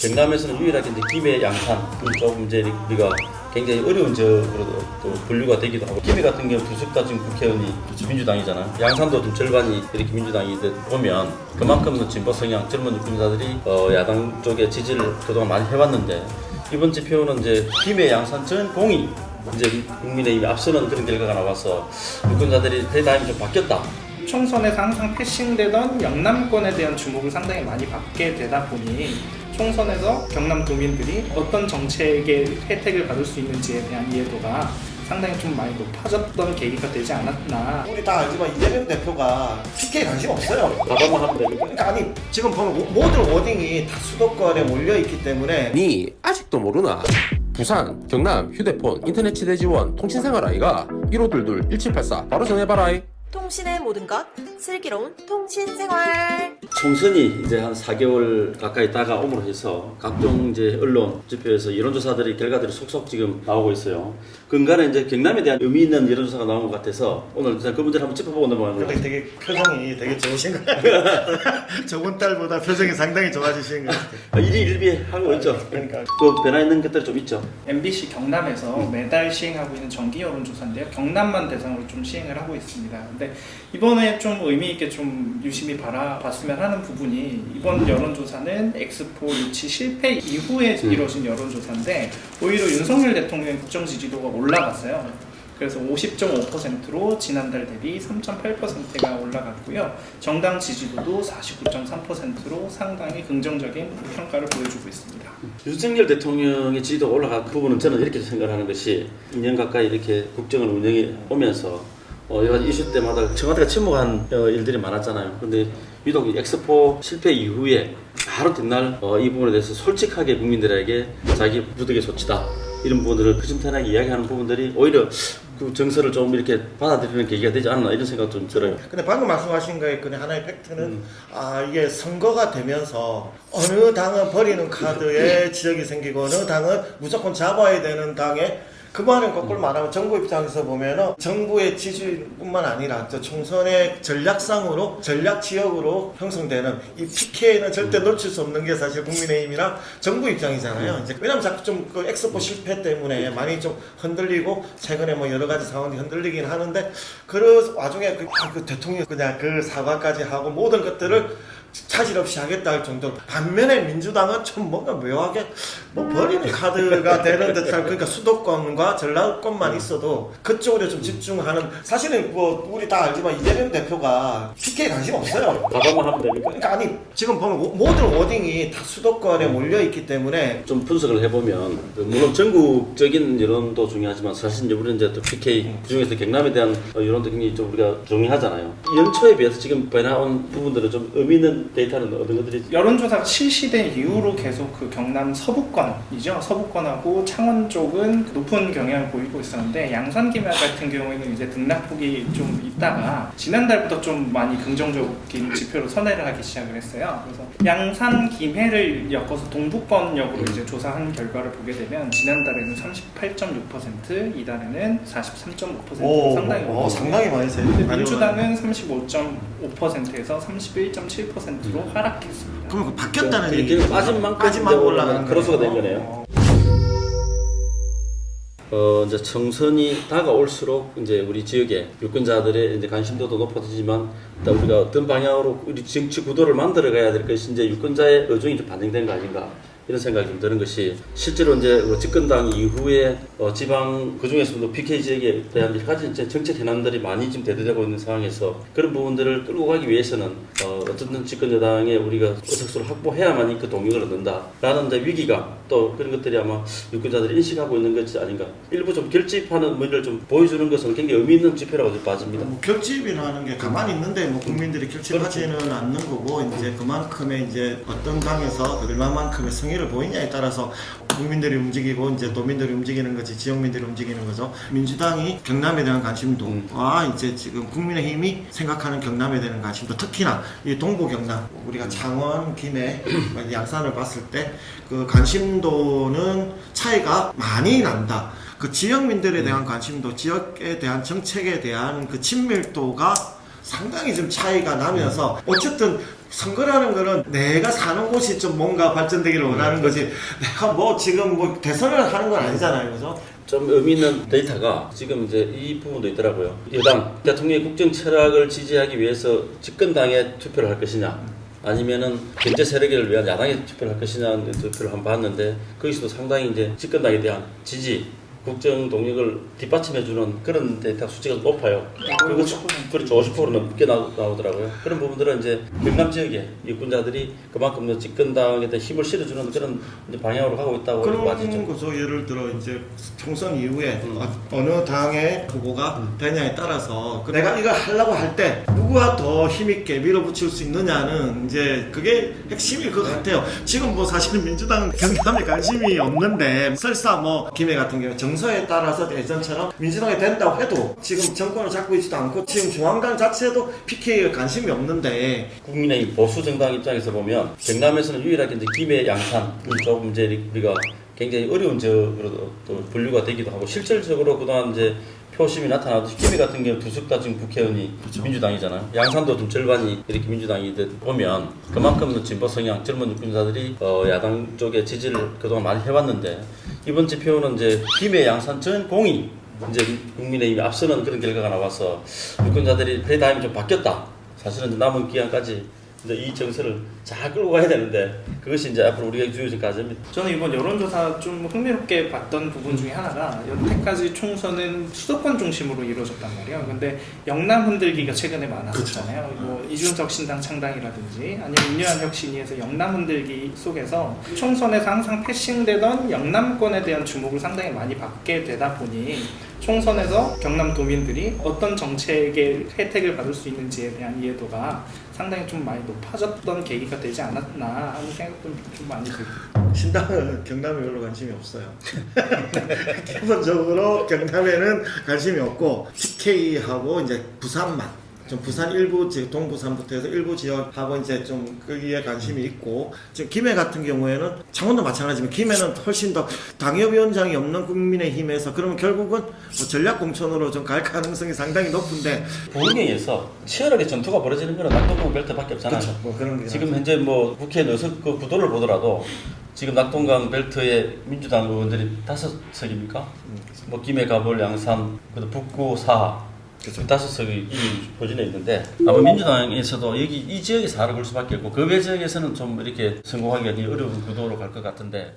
경남에서는 유일하게 이제 김해, 양산 조금 이제 우리가 굉장히 어려운 지역으로도 또 분류가 되기도 하고, 김해 같은 경우 두 석 다 지금 국회의원이 민주당이잖아요. 양산도 좀 절반이 이렇게 민주당이 보면 그만큼 진보 성향 젊은 유권자들이 야당 쪽에 지지를 그동안 많이 해왔는데, 이번 지표는 이제 김해, 양산 전 공이 이제 국민의힘이 앞서는 그런 결과가 나와서 유권자들이 패다임이 좀 바뀌었다. 총선에서 항상 패싱되던 영남권에 대한 주목을 상당히 많이 받게 되다 보니 총선에서 경남 도민들이 어떤 정책의 혜택을 받을 수 있는지에 대한 이해도가 상당히 좀 많이 높아졌던 계기가 되지 않았나. 우리 다 알지만 이재명 대표가 PK 관심 없어요. 가방만 하면 되니까. 그러니까 아니 지금 보면 모든 워딩이 다 수도권에 몰려있기 때문에 니 아직도 모르나? 부산, 경남, 휴대폰, 인터넷 치대 지원, 통신생활 아이가 1522-1784 바로 전해봐라. 통신의 모든 것, 슬기로운 통신생활. 총선이 이제 한 4개월 가까이 다가옴으로 해서 각종 이제 언론 지표에서 여론조사들이 결과들이 속속 지금 나오고 있어요. 근간에 이제 경남에 대한 의미 있는 여론조사가 나온 것 같아서 오늘 그 문제를 한번 짚어보고 넘어가는 거예요. 되게 표정이 되게 좋으신 것 같아요. 저번 달보다 표정이 상당히 좋아지신 것 같아요. 일희일비하고 있죠. 그러니까 그 변화 있는 것들이 좀 있죠. MBC 경남에서 매달 시행하고 있는 정기 여론조사인데요. 경남만 대상으로 좀 시행을 하고 있습니다. 근데 이번에 좀 의미 있게 좀 유심히 바라봤으면 하는 부분이, 이번 여론조사는 엑스포 유치 실패 이후에 이루어진 여론조사인데 오히려 윤석열 대통령의 국정 지지도가 올라갔어요. 그래서 50.5%로 지난달 대비 3.8%가 올라갔고요. 정당 지지도도 49.3%로 상당히 긍정적인 평가를 보여주고 있습니다. 윤석열 대통령의 지지도가 올라간 부분은 저는 이렇게 생각하는 것이 2년 가까이 이렇게 국정을 운영해 오면서 여러 가지 이슈 때마다 청와대가 침묵한 일들이 많았잖아요. 그런데 유독 엑스포 실패 이후에 바로 뒷날 이 부분에 대해서 솔직하게 국민들에게 자기 부득의 소치다 이런 부분들을 허심탄회하게 이야기하는 부분들이 오히려 그 정서를 좀 이렇게 받아들이는 계기가 되지 않나 이런 생각 좀 들어요. 근데 방금 말씀하신 거에 그 하나의 팩트는 이게 선거가 되면서 어느 당은 버리는 카드에 지역이 생기고 어느 당은 무조건 잡아야 되는 당에, 그 말은 거꾸로 말하면 정부 입장에서 보면은 정부의 지지뿐만 아니라 저 총선의 전략상으로 전략 지역으로 형성되는 이 PK는 절대 놓칠 수 없는 게 사실 국민의힘이랑 정부 입장이잖아요. 이제 왜냐면 자꾸 좀 그 엑스포 실패 때문에 많이 좀 흔들리고 최근에 뭐 여러 가지 상황이 흔들리긴 하는데, 그 와중에 그 대통령 그냥 그 사과까지 하고 모든 것들을 차질 없이 하겠다 할 정도로. 반면에 민주당은 좀 뭔가 묘하게 뭐 버리는 카드가 되는 듯한, 그러니까 수도권과 전라권만 있어도 그쪽으로 좀 집중하는. 사실은 뭐 우리 다 알지만 이재명 대표가 PK 관심 없어요. 가방만 하면 되니까. 그러니까 아니 지금 보면 모든 워딩이 다 수도권에 몰려있기 때문에. 좀 분석을 해보면 물론 전국적인 여론도 중요하지만 사실 이제 우리는 이제 또 PK 그중에서 경남에 대한 여론도 굉장히 좀 우리가 중요하잖아요. 연초에 비해서 지금 변화온 부분들은 좀 의미 있는 데이터는 어떤 것들이? 여론조사가 실시된 이후로 계속 그 경남 서부권이죠. 서부권하고 창원 쪽은 높은 경향을 보이고 있었는데, 양산 김해 같은 경우에는 이제 등락폭이 좀 있다가 지난달부터 좀 많이 긍정적인 지표로 선회를 하기 시작을 했어요. 그래서 양산 김해를 엮어서 동부권역으로 이제 조사한 결과를 보게 되면 지난달에는 38.6%, 이달에는 43.5%로 상당히 상당히 많이 세요. 민주당은 35.5%에서 31.7%로 하락했습니다. 그럼 그 바뀌었다는 얘기. 얘기는 빠진 만큼 올라가는 크로스가 된 거네요. 이제 총선이 다가올수록 이제 우리 지역의 유권자들의 이제 관심도도 높아지지만, 일단 우리가 어떤 방향으로 우리 정치 구도를 만들어가야 될 것이 이제 유권자의 의중이 좀 반영된 거 아닌가 이런 생각이 좀 드는 것이, 실제로 이제 집권당 이후에 지방 그 중에서도 PK 지역에 대한 여러 가지 이제 정책 현안들이 많이 지금 대두되고 있는 상황에서 그런 부분들을 끌고 가기 위해서는 어쨌든 집권 여당에 우리가 의석수를 확보해야만이 그 동력을 얻는다라는 이제 위기감, 또 그런 것들이 아마 유권자들이 인식하고 있는 것이 아닌가. 일부 좀 결집하는 면을 좀 보여주는 것은 굉장히 의미 있는 지표라고 봐집니다. 결집이라는 게 가만히 있는데 뭐 국민들이 결집하지는 않는 거고, 이제 그만큼의 이제 어떤 당에서 얼마만큼의 성의를 보이냐에 따라서 국민들이 움직이고 이제 도민들이 움직이는 거지, 지역민들이 움직이는 거죠. 민주당이 경남에 대한 관심도와 이제 지금 국민의힘이 생각하는 경남에 대한 관심도, 특히나 이 동부 경남, 우리가 창원, 김해, 양산을 봤을 때 그 관심도는 차이가 많이 난다. 그 지역민들에 대한 관심도, 지역에 대한 정책에 대한 그 친밀도가 상당히 좀 차이가 나면서 어쨌든 선거라는 거는 내가 사는 곳이 좀 뭔가 발전되기를 원하는 거지 내가 뭐 지금 뭐 대선을 하는 건 아니잖아요. 그죠? 좀 의미 있는 데이터가 지금 이제 이 부분도 있더라고요. 여당 대통령의 국정 철학을 지지하기 위해서 집권당에 투표를 할 것이냐, 아니면은 경제 세력을 위한 야당에 투표를 할 것이냐는 투표를 한번 봤는데 거기서도 상당히 이제 집권당에 대한 지지, 국정 동력을 뒷받침해주는 그런 데이터 수치가 높아요. 그거 50%. 그렇죠. 50% 넘게 나오더라고요. 그런 부분들은 이제 경남 지역의 유권자들이 그만큼 집권당에 대한 힘을 실어주는 그런 이제 방향으로 가고 있다고 그런 봐지죠. 거죠. 예를 들어 이제 총선 이후에 어느 당의 후보가 되냐에 따라서 내가 이거 하려고 할 때 누구가 더 힘있게 밀어붙일 수 있느냐는 이제 그게 핵심일 것 같아요. 지금 뭐 사실은 민주당은 경남에 관심이 없는데 설사 뭐 김해 같은 경우 정서에 따라서 예전처럼 민주당이 된다고 해도 지금 정권을 잡고 있지도 않고 지금 중앙당 자체도 PK에 관심이 없는데 국민의힘 보수 정당 입장에서 보면 경남에서는 유일하게 이제 김해 양산 조금 이제 우리가 굉장히 어려운 지역으로 또 분류가 되기도 하고 실질적으로 그동안 이제 표심이 나타나듯이 김해 같은 경우 두 석 다 지금 국회의원이 민주당이잖아요. 양산도 좀 절반이 이렇게 민주당이 보면 그만큼 진보 성향 젊은 유권자들이 야당 쪽에 지지를 그동안 많이 해왔는데 이번 지표는 이제 김해 양산 전 공이 이제 국민의힘이 앞서는 그런 결과가 나와서 유권자들이 패러다임이 좀 바뀌었다. 사실은 남은 기간까지 이제 이 정세를 잘 끌고 가야 되는데 그것이 이제 앞으로 우리가 주어진 과제입니다. 저는 이번 여론조사 좀 흥미롭게 봤던 부분 중에 하나가 여태까지 총선은 수도권 중심으로 이루어졌단 말이에요. 근데 영남 흔들기가 최근에 많았었잖아요. 뭐 이준석 신당 창당이라든지 아니면 윤여한 혁신위에서 영남 흔들기 속에서 총선에서 항상 패싱되던 영남권에 대한 주목을 상당히 많이 받게 되다 보니 총선에서 경남 도민들이 어떤 정책의 혜택을 받을 수 있는지에 대한 이해도가 상당히 좀 많이 높아졌던 계기가 되지 않았나 하는 생각도 좀 많이 들어요. 신당은 경남에 별로 관심이 없어요. 기본적으로 경남에는 관심이 없고 TK하고 이제 부산만 좀 부산 일부 지역, 동부산부터 해서 일부 지역하고 이제 좀 거기에 관심이 있고 지금 김해 같은 경우에는 창원도 마찬가지지만 김해는 훨씬 더 당협위원장이 없는 국민의힘에서 그러면 결국은 뭐 전략공천으로 좀 갈 가능성이 상당히 높은데 보령에서 치열하게 전투가 벌어지는 거는 낙동강 벨트밖에 없잖아요. 그렇죠. 뭐 그런 게 지금 현재 뭐 국회 의석 그 구도를 보더라도 지금 낙동강 벨트에 민주당 의원들이 5석입니까? 뭐 김해, 가볼, 양산, 그다음 북구, 사하 그렇죠. 5석이 포진해 있는데 아마 민주당에서도 여기 이 지역에서 살아 볼 수밖에 없고 그 외 지역에서는 좀 이렇게 성공하기가 어려운 구도로 갈 것 같은데.